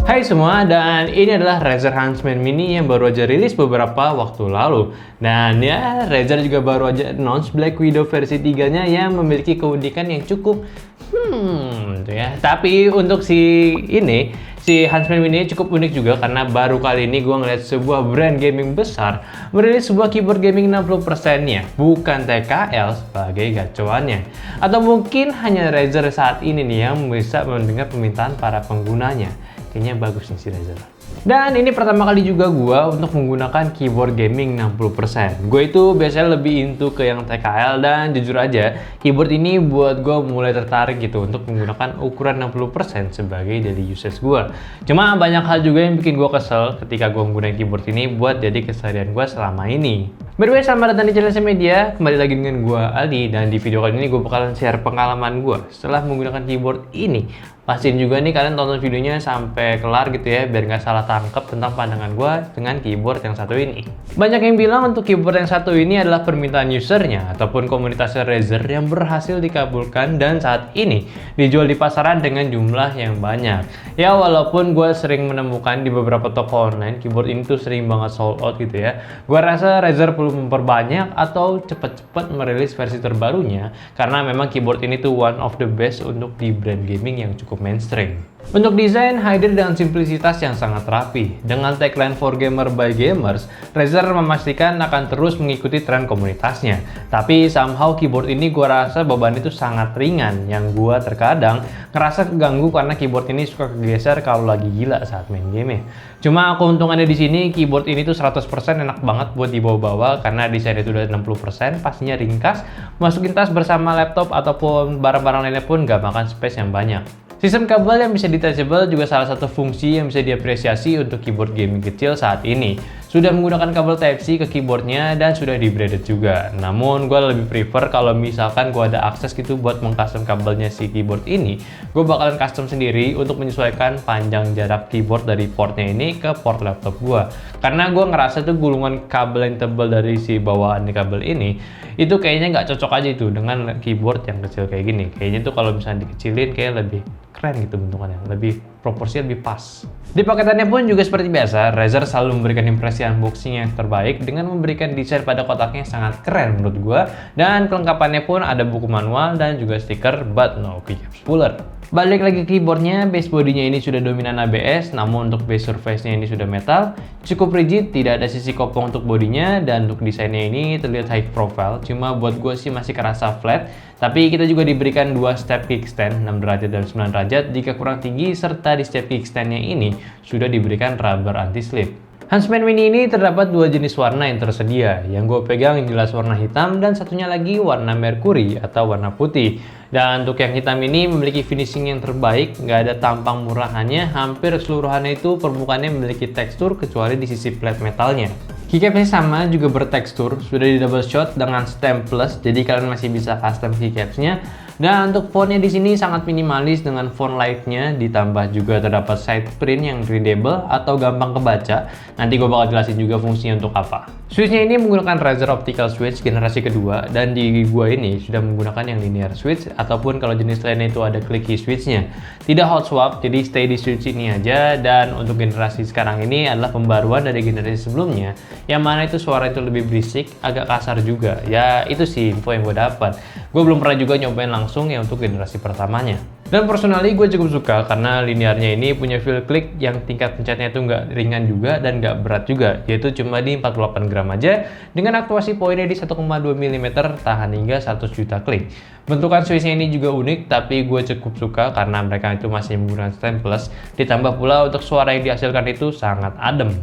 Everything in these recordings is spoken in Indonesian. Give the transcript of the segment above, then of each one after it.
Hai semua, dan ini adalah Razer Huntsman Mini yang baru aja rilis beberapa waktu lalu. Dan ya, Razer juga baru aja announce Black Widow versi 3-nya yang memiliki keunikan yang cukup gitu ya. Tapi untuk si Huntsman Mini cukup unik juga karena baru kali ini gue ngeliat sebuah brand gaming besar merilis sebuah keyboard gaming 60%-nya, bukan TKL sebagai gacoannya. Atau mungkin hanya Razer saat ini nih yang bisa mendengar permintaan para penggunanya. Kayaknya bagus nih si Razer. Dan ini pertama kali juga gue untuk menggunakan keyboard gaming 60%. Gue itu biasanya lebih into ke yang TKL, dan jujur aja keyboard ini buat gue mulai tertarik gitu untuk menggunakan ukuran 60% sebagai daily usage gue. Cuma banyak hal juga yang bikin gue kesel ketika gue menggunakan keyboard ini buat jadi keseharian gue selama ini. By the way, selamat datang di channel Media. Kembali lagi dengan gue Ali, dan di video kali ini gue bakalan share pengalaman gue setelah menggunakan keyboard ini. Pastiin juga nih kalian tonton videonya sampai kelar gitu ya, biar nggak salah tangkap tentang pandangan gue dengan keyboard yang satu ini. Banyak yang bilang untuk keyboard yang satu ini adalah permintaan usernya ataupun komunitas Razer yang berhasil dikabulkan dan saat ini dijual di pasaran dengan jumlah yang banyak. Ya walaupun gue sering menemukan di beberapa toko online keyboard ini tuh sering banget sold out gitu ya, gue rasa Razer perlu memperbanyak atau cepat-cepat merilis versi terbarunya karena memang keyboard ini tuh one of the best untuk di brand gaming yang cukup mainstream. Untuk desain, hadir dengan simplisitas yang sangat rapi. Dengan tagline For Gamer by Gamers, Razer memastikan akan terus mengikuti tren komunitasnya. Tapi somehow keyboard ini gua rasa beban itu sangat ringan, yang gua terkadang ngerasa keganggu karena keyboard ini suka kegeser kalau lagi gila saat main game. Cuma keuntungannya di sini keyboard ini tuh 100% enak banget buat dibawa-bawa karena desainnya itu udah 60%, pastinya ringkas, masukin tas bersama laptop ataupun barang-barang lainnya pun gak makan space yang banyak. Sistem kabel yang bisa detachable juga salah satu fungsi yang bisa diapresiasi untuk keyboard gaming kecil saat ini. Sudah menggunakan kabel Type-C ke keyboardnya dan sudah di-braided juga. Namun gue lebih prefer kalau misalkan gue ada akses gitu buat mengcustom kabelnya si keyboard ini, gue bakalan custom sendiri untuk menyesuaikan panjang jarak keyboard dari portnya ini ke port laptop gue. Karena gue ngerasa tuh gulungan kabel yang tebal dari si bawaan kabel ini itu kayaknya nggak cocok aja itu dengan keyboard yang kecil kayak gini. Kayaknya tuh kalau misalnya dikecilin kayak lebih keren gitu bentukannya, lebih proporsi lebih pas. Di paketannya pun juga seperti biasa, Razer selalu memberikan impresi unboxing yang terbaik dengan memberikan desain pada kotaknya yang sangat keren menurut gua, dan kelengkapannya pun ada buku manual dan juga stiker but no keycaps puller. Balik lagi ke keyboardnya, base bodinya ini sudah dominan ABS, namun untuk base surface-nya ini sudah metal, cukup rigid, tidak ada sisi kopong untuk bodinya, dan untuk desainnya ini terlihat high profile, cuma buat gue sih masih kerasa flat. Tapi kita juga diberikan dua step kickstand 6 derajat dan 9 derajat jika kurang tinggi, serta di step kickstand-nya ini sudah diberikan rubber anti-slip. Huntsman Mini ini terdapat dua jenis warna yang tersedia. Yang gue pegang jelas warna hitam dan satunya lagi warna merkuri atau warna putih. Dan untuk yang hitam ini memiliki finishing yang terbaik, nggak ada tampang murahannya, hampir keseluruhannya itu permukaannya memiliki tekstur kecuali di sisi plate metalnya. Keycapsnya sama, juga bertekstur, sudah di double shot dengan stem plus, jadi kalian masih bisa custom keycapsnya. Dan untuk fontnya di sini sangat minimalis dengan font lightnya, ditambah juga terdapat side print yang readable atau gampang kebaca. Nanti gue bakal jelasin juga fungsinya untuk apa. Switchnya ini menggunakan Razer Optical Switch generasi kedua, dan di gua ini sudah menggunakan yang linear switch ataupun kalau jenis lainnya itu ada clicky switchnya. Tidak hot swap, jadi stay di switch ini aja. Dan untuk generasi sekarang ini adalah pembaruan dari generasi sebelumnya, yang mana itu suara itu lebih berisik, agak kasar juga. Ya itu sih info yang gue dapat. Gue belum pernah juga nyobain langsung ya untuk generasi pertamanya. Dan personally gue cukup suka karena linearnya ini punya feel klik yang tingkat pencetnya itu nggak ringan juga dan nggak berat juga, yaitu cuma di 48 gram aja dengan aktuasi poinnya di 1,2 mm tahan hingga 100 juta klik. Bentukan switchnya ini juga unik, tapi gue cukup suka karena mereka itu masih menggunakan stem plus, ditambah pula untuk suara yang dihasilkan itu sangat adem.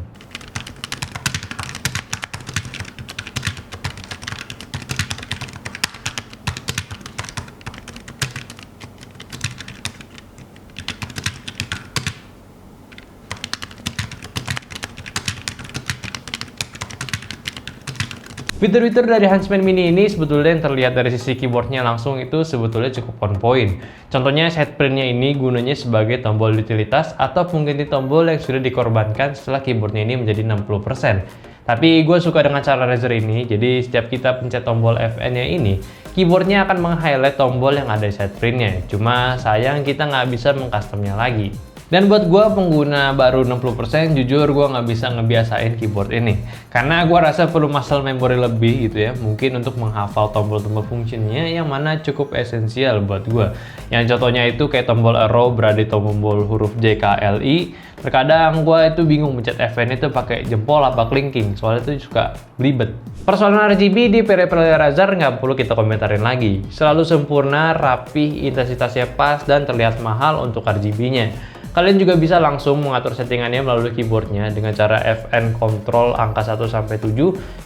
Fitur-fitur dari Huntsman Mini ini sebetulnya yang terlihat dari sisi keyboardnya langsung itu sebetulnya cukup on point. Contohnya side printnya ini gunanya sebagai tombol utilitas atau pengganti tombol yang sudah dikorbankan setelah keyboardnya ini menjadi 60%. Tapi gue suka dengan cara Razer ini, jadi setiap kita pencet tombol FN-nya ini, keyboardnya akan meng-highlight tombol yang ada di side printnya. Cuma sayang kita nggak bisa mengcustomnya lagi. Dan buat gue pengguna baru 60%, jujur gue nggak bisa ngebiasain keyboard ini. Karena gue rasa perlu muscle memory lebih gitu ya. Mungkin untuk menghafal tombol-tombol fungsinya yang mana cukup esensial buat gue. Yang contohnya itu kayak tombol arrow berada di tombol huruf J, K, L, I. Terkadang gue itu bingung mencet FN itu pakai jempol apa kelingking. Soalnya itu suka belibet. Persoalan RGB di peripheral Razer nggak perlu kita komentarin lagi. Selalu sempurna, rapih, intensitasnya pas, dan terlihat mahal untuk RGB-nya. Kalian juga bisa langsung mengatur settingannya melalui keyboardnya dengan cara FN Control angka 1-7.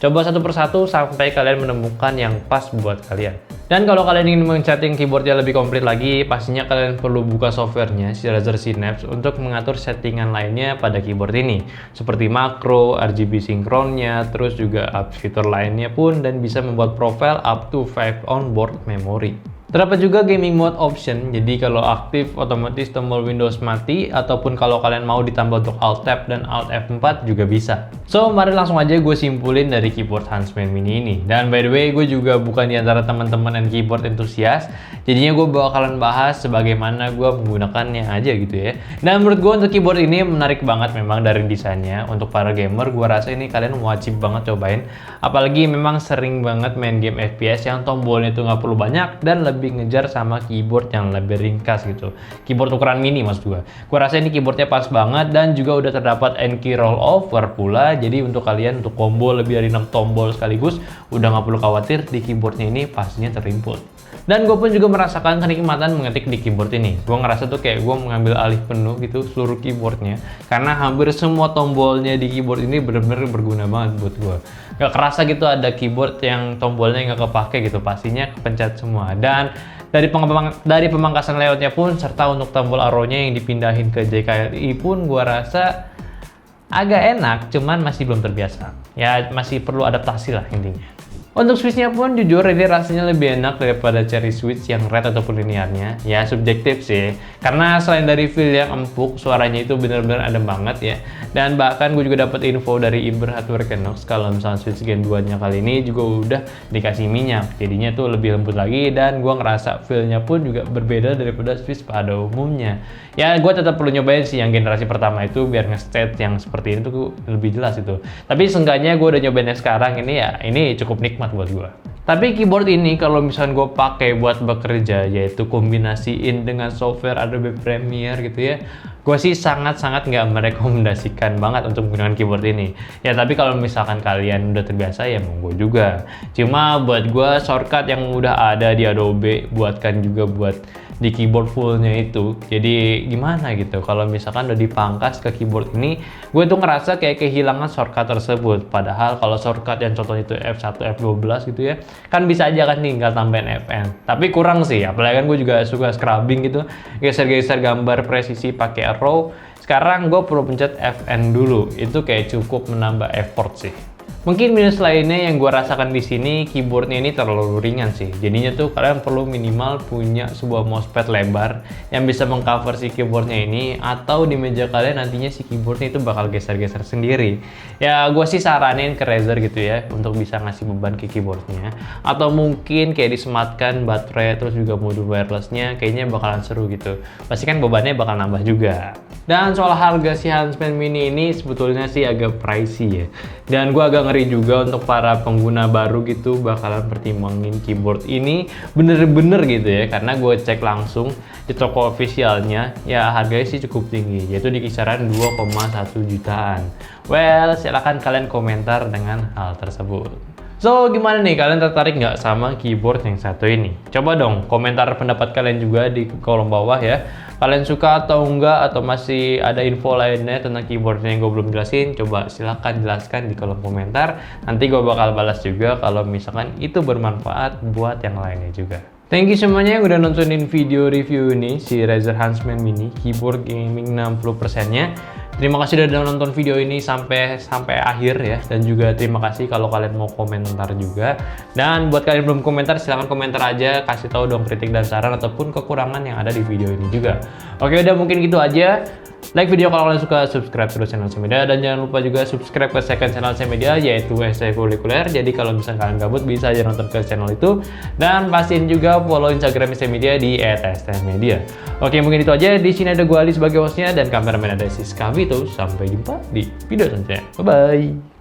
Coba satu persatu sampai kalian menemukan yang pas buat kalian. Dan kalau kalian ingin men-setting keyboardnya lebih komplit lagi, pastinya kalian perlu buka softwarenya si Razer Synapse untuk mengatur settingan lainnya pada keyboard ini. Seperti makro, RGB sinkronnya, terus juga apps fitur lainnya pun, dan bisa membuat profile up to 5 onboard memory. Terdapat juga gaming mode option, jadi kalau aktif otomatis tombol Windows mati, ataupun kalau kalian mau ditambah untuk Alt Tab dan Alt F4 juga bisa. So, mari langsung aja gue simpulin dari keyboard Huntsman Mini ini. Dan by the way, gue juga bukan di antara teman-teman and keyboard entusias, jadinya gue bakalan bahas sebagaimana gue menggunakannya aja gitu ya. Dan menurut gue untuk keyboard ini menarik banget memang dari desainnya. Untuk para gamer, gue rasa ini kalian wajib banget cobain. Apalagi memang sering banget main game FPS yang tombolnya itu nggak perlu banyak dan lebih ngejar sama keyboard yang lebih ringkas gitu. Keyboard ukuran mini maksud gue. Gue rasa ini keyboardnya pas banget dan juga udah terdapat N-key rollover pula. Jadi untuk kalian untuk combo lebih dari 6 tombol sekaligus, udah nggak perlu khawatir di keyboardnya ini pastinya terinput. Dan gue pun juga merasakan kenikmatan mengetik di keyboard ini. Gue ngerasa tuh kayak gue mengambil alih penuh gitu seluruh keyboardnya. Karena hampir semua tombolnya di keyboard ini bener-bener berguna banget buat gue. Gak kerasa gitu ada keyboard yang tombolnya nggak kepake gitu. Pastinya kepencet semua. Dan dari pemangkasan layoutnya pun, serta untuk tombol arrow-nya yang dipindahin ke JKLI pun gue rasa agak enak, cuman masih belum terbiasa. Ya masih perlu adaptasi lah intinya. Untuk switch-nya pun jujur ini rasanya lebih enak daripada Cherry Switch yang red ataupun linearnya. Ya subjektif sih, karena selain dari feel yang empuk, suaranya itu benar-benar adem banget ya. Dan bahkan gue juga dapat info dari Iber Hardware Knox kalau misalnya Switch Gen 2 nya kali ini juga udah dikasih minyak, jadinya tuh lebih lembut lagi, dan gue ngerasa feel-nya pun juga berbeda daripada Switch pada umumnya. Ya gue tetap perlu nyobain sih yang generasi pertama itu biar nge-state yang seperti ini tuh lebih jelas itu. Tapi seenggaknya gue udah nyobain yang sekarang ini, ya ini cukup nikmat buat gue. Tapi keyboard ini kalau misalnya gue pakai buat bekerja, yaitu kombinasiin dengan software Adobe Premiere gitu ya, gue sih sangat-sangat nggak merekomendasikan banget untuk menggunakan keyboard ini. Ya tapi kalau misalkan kalian udah terbiasa ya monggo juga. Cuma buat gue shortcut yang udah ada di Adobe buatkan juga buat di keyboard fullnya itu. Jadi gimana gitu kalau misalkan udah dipangkas ke keyboard ini, gue tuh ngerasa kayak kehilangan shortcut tersebut. Padahal kalau shortcut yang contohnya itu F1, F12 gitu ya, kan bisa aja kan tinggal tambahin FN. Tapi kurang sih, apalagi kan gue juga suka scrubbing gitu, geser-geser gambar presisi pakai arrow. Sekarang gue perlu pencet FN dulu, itu kayak cukup menambah effort sih. Mungkin minus lainnya yang gue rasakan di sini, keyboardnya ini terlalu ringan sih. Jadinya tuh kalian perlu minimal punya sebuah mousepad lebar yang bisa mengcover si keyboardnya ini, atau di meja kalian nantinya si keyboardnya itu bakal geser-geser sendiri. Ya gue sih saranin ke Razer gitu ya untuk bisa ngasih beban ke keyboardnya, atau mungkin kayak disematkan baterai terus juga mode wirelessnya, kayaknya bakalan seru gitu. Pasti kan bebannya bakal nambah juga. Dan soal harga si Huntsman Mini ini sebetulnya sih agak pricey ya. Dan gue agak ngeri juga untuk para pengguna baru gitu bakalan pertimbangin keyboard ini bener-bener gitu ya. Karena gue cek langsung di toko officialnya, ya harganya sih cukup tinggi, yaitu di kisaran 2,1 jutaan. Well, silahkan kalian komentar dengan hal tersebut. So, gimana nih? Kalian tertarik nggak sama keyboard yang satu ini? Coba dong komentar pendapat kalian juga di kolom bawah ya. Kalian suka atau enggak, atau masih ada info lainnya tentang keyboardnya yang gue belum jelasin? Coba silahkan jelaskan di kolom komentar. Nanti gue bakal balas juga kalau misalkan itu bermanfaat buat yang lainnya juga. Thank you semuanya yang udah nontonin video review ini, si Razer Huntsman Mini keyboard gaming 60%-nya. Terima kasih udah nonton video ini sampai akhir ya, dan juga terima kasih kalau kalian mau komentar juga. Dan buat kalian yang belum komentar, silahkan komentar aja, kasih tahu dong kritik dan saran ataupun kekurangan yang ada di video ini juga. Oke, udah mungkin gitu aja. Like video kalau kalian suka, subscribe terus channel Semedia, dan jangan lupa juga subscribe ke second channel Semedia yaitu Extracurricular. Jadi kalau misalnya kalian gabut bisa aja nonton ke channel itu, dan pastiin juga follow Instagram Semedia di @stmedia. Oke, mungkin itu aja. Di sini ada gue Ali sebagai hostnya dan kameramen ada Siska Vito. Sampai jumpa di video selanjutnya. Bye bye.